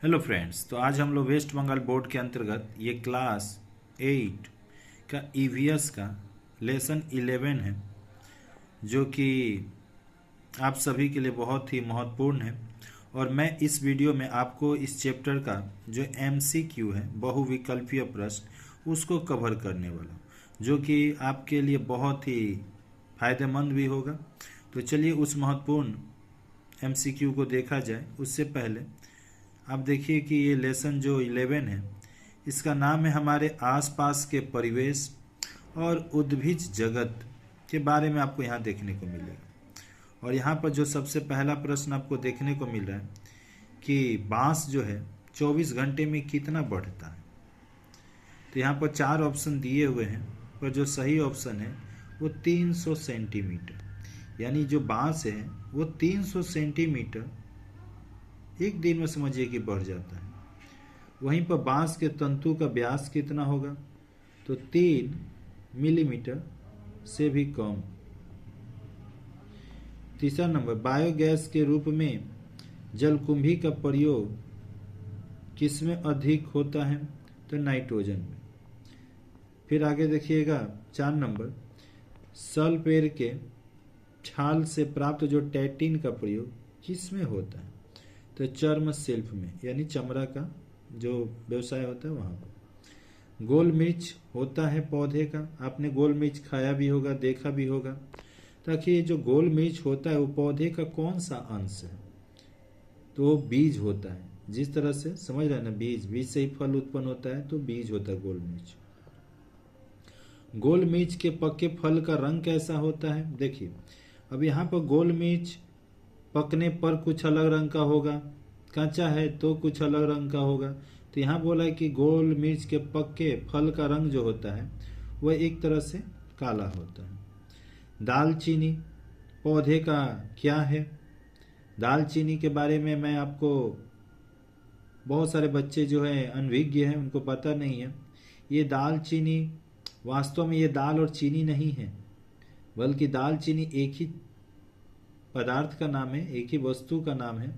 Hello friends, तो आज हम लोग वेस्ट बंगाल बोर्ड के अंतर्गत ये क्लास 8 का ईवीएस का लेसन 11 है, जो कि आप सभी के लिए बहुत ही महत्वपूर्ण है। और मैं इस वीडियो में आपको इस चैप्टर का जो एमसीक्यू है, बहुविकल्पीय प्रश्न, उसको कवर करने वाला हूँ, जो कि आपके लिए बहुत ही फायदेमंद भी होगा। तो चलिए उस महत्वपूर्ण एमसीक्यू को देखा जाए। उससे पहले आप देखिए कि ये लेसन जो 11 है, इसका नाम है हमारे आसपास के परिवेश और उद्भिज जगत के बारे में आपको यहाँ देखने को मिलेगा। और यहाँ पर जो सबसे पहला प्रश्न आपको देखने को मिल रहा है कि बांस जो है 24 घंटे में कितना बढ़ता है। तो यहाँ पर 4 ऑप्शन दिए हुए हैं, पर जो सही ऑप्शन है वो 300 सेंटीमीटर, यानी जो बांस है वो 300 सेंटीमीटर एक दिन में समझिए कि बढ़ जाता है। वहीं पर बांस के तंतु का व्यास कितना होगा, तो 3 मिलीमीटर से भी कम। तीसरा नंबर, बायोगैस के रूप में जलकुंभी का प्रयोग किसमें अधिक होता है, तो नाइट्रोजन में। फिर आगे देखिएगा 4 नंबर, सल पेड़ के छाल से प्राप्त जो टैटिन का प्रयोग किसमें होता है, तो चर्म शिल्प में, यानी चमड़ा का जो व्यवसाय होता है वहाँ पर। गोल मिर्च होता है पौधे का, आपने गोल मिर्च खाया भी होगा, देखा भी होगा। ताकि ये जो गोल मिर्च होता है वो पौधे का कौन सा अंश है, तो वो बीज होता है। जिस तरह से समझ रहे हैं ना, बीज से ही फल उत्पन्न होता है, तो बीज होता है गोल मिर्च। गोल मिर्च के पके फल का रंग कैसा होता है, देखिए अब यहाँ पर गोल मिर्च पकने पर कुछ अलग रंग का होगा, कच्चा है तो कुछ अलग रंग का होगा। तो यहाँ बोला है कि गोल मिर्च के पक्के फल का रंग जो होता है वह एक तरह से काला होता है। दालचीनी पौधे का क्या है, दालचीनी के बारे में मैं आपको, बहुत सारे बच्चे जो है अनभिज्ञ हैं, उनको पता नहीं है। ये दालचीनी वास्तव में ये दाल और चीनी नहीं है, बल्कि दालचीनी एक ही पदार्थ का नाम है, एक ही वस्तु का नाम है,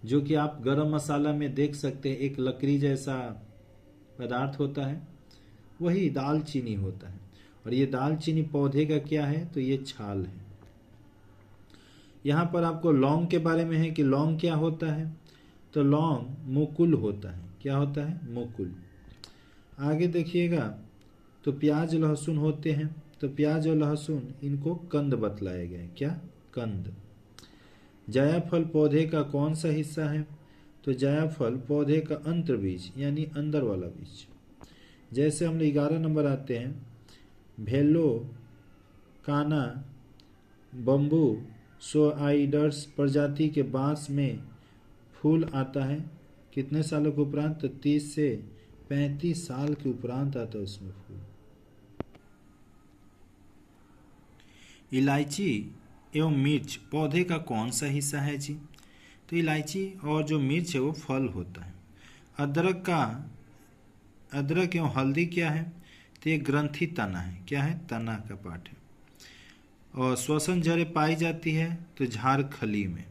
जो कि आप गरम मसाला में देख सकते हैं। एक लकड़ी जैसा पदार्थ होता है, वही दालचीनी होता है। और ये दालचीनी पौधे का क्या है, तो ये छाल है। यहाँ पर आपको लौंग के बारे में है कि लौंग क्या होता है, तो लौंग मुकुल होता है। क्या होता है, मुकुल। आगे देखिएगा, तो प्याज लहसुन होते हैं, तो प्याज और लहसुन इनको कंद बतलाए गए। क्या, कंद। जायफल पौधे का कौन सा हिस्सा है, तो जायफल पौधे का अंतर्बीज, यानी अंदर वाला बीज। जैसे हम 11 नंबर आते हैं, भेलो काना बम्बू सोआइडर्स प्रजाति के बांस में फूल आता है कितने सालों के उपरांत, तो 30 से 35 साल के उपरांत आता है उसमें फूल। इलायची एवं मिर्च पौधे का कौन सा हिस्सा है जी, तो इलायची और जो मिर्च है वो फल होता है। अदरक एवं हल्दी क्या है, तो ये ग्रंथि तना है। क्या है, तना का पार्ट है। और श्वसन जड़ें पाई जाती है, तो झारखली में।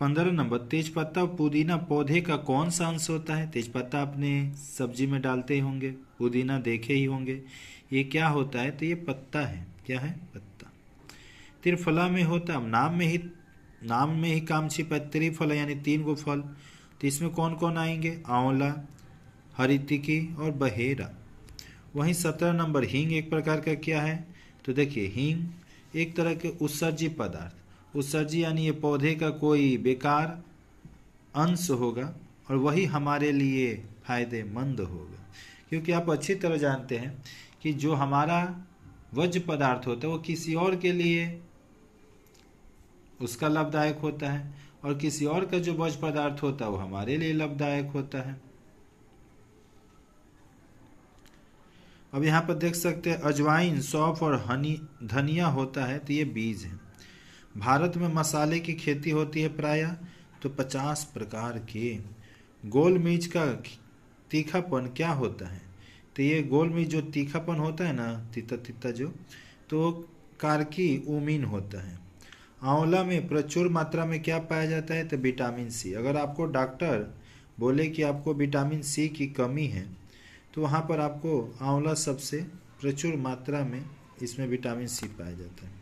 15 नंबर, तेजपत्ता और पुदीना पौधे का कौन सा अंश होता है। तेजपत्ता आपने सब्जी में डालते ही होंगे, पुदीना देखे ही होंगे। ये क्या होता है, तो ये पत्ता है। क्या है, पत्ता। त्रिफला में होता, नाम में ही काम छिपा है। त्रिफला यानी 3 गो फल। तो इसमें कौन कौन आएंगे, आंवला, हरितिकी और बहेरा। वहीं 17 नंबर, हींग एक प्रकार का क्या है, तो देखिए हींग एक तरह के उत्सर्जी पदार्थ, उत्सर्जी यानी ये पौधे का कोई बेकार अंश होगा और वही हमारे लिए फायदेमंद होगा। क्योंकि आप अच्छी तरह जानते हैं कि जो हमारा वज्र पदार्थ होता है वो किसी और के लिए उसका लाभदायक होता है, और किसी और का जो वज्र पदार्थ होता है वो हमारे लिए लाभदायक होता है। अब यहाँ पर देख सकते हैं अजवाइन, सौंफ और धनिया होता है, तो ये बीज है। भारत में मसाले की खेती होती है प्रायः, तो 50 प्रकार के। गोल मिर्च का तीखापन क्या होता है, तो ये गोल मिर्च जो तीखापन होता है ना, तीता तीता जो, तो कार्की उमीन होता है। आंवला में प्रचुर मात्रा में क्या पाया जाता है? तो विटामिन सी। अगर आपको डॉक्टर बोले कि आपको विटामिन सी की कमी है तो वहाँ पर आपको आंवला सबसे प्रचुर मात्रा में इसमें विटामिन सी पाया जाता है।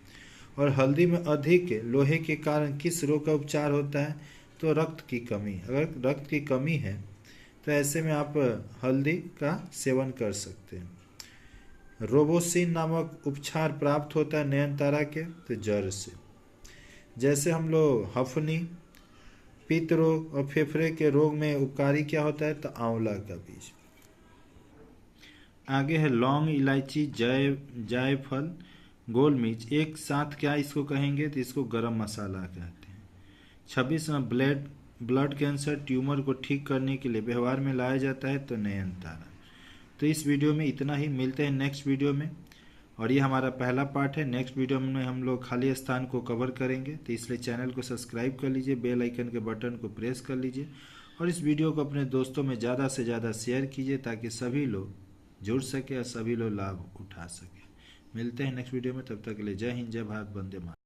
और हल्दी में अधिक लोहे के कारण किस रोग का उपचार होता है? तो रक्त की कमी। अगर रक्त की कमी है तो ऐसे में आप हल्दी का सेवन कर सकते हैं। रोबोसिन नामक उपचार प्राप्त होता है नयनतारा के? तो जड़ से। जैसे हम लोग हफनी, पित्त रोग और फेफड़े के रोग में उपकारी क्या होता है? तो आंवला का बीज। आगे है लौंग, इलायची, जायफल, गोल मिर्च, एक साथ क्या इसको कहेंगे? तो इसको गरम मसाला कहते हैं। 26 में ब्लड कैंसर ट्यूमर को ठीक करने के लिए व्यवहार में लाया जाता है? तो नयनतारा। तो इस वीडियो में इतना ही, मिलते हैं नेक्स्ट वीडियो में। और ये हमारा पहला पार्ट है। नेक्स्ट वीडियो में हम लोग खाली स्थान को कवर करेंगे, तो इसलिए चैनल को सब्सक्राइब कर लीजिए, बेल आइकन के बटन को प्रेस कर लीजिए और इस वीडियो को अपने दोस्तों में ज़्यादा से ज़्यादा शेयर कीजिए ताकि सभी लोग जुड़ सके और सभी लोग लाभ उठा सके। मिलते हैं नेक्स्ट वीडियो में, तब तक के लिए जय हिंद, जय भारत, वंदे मातरम।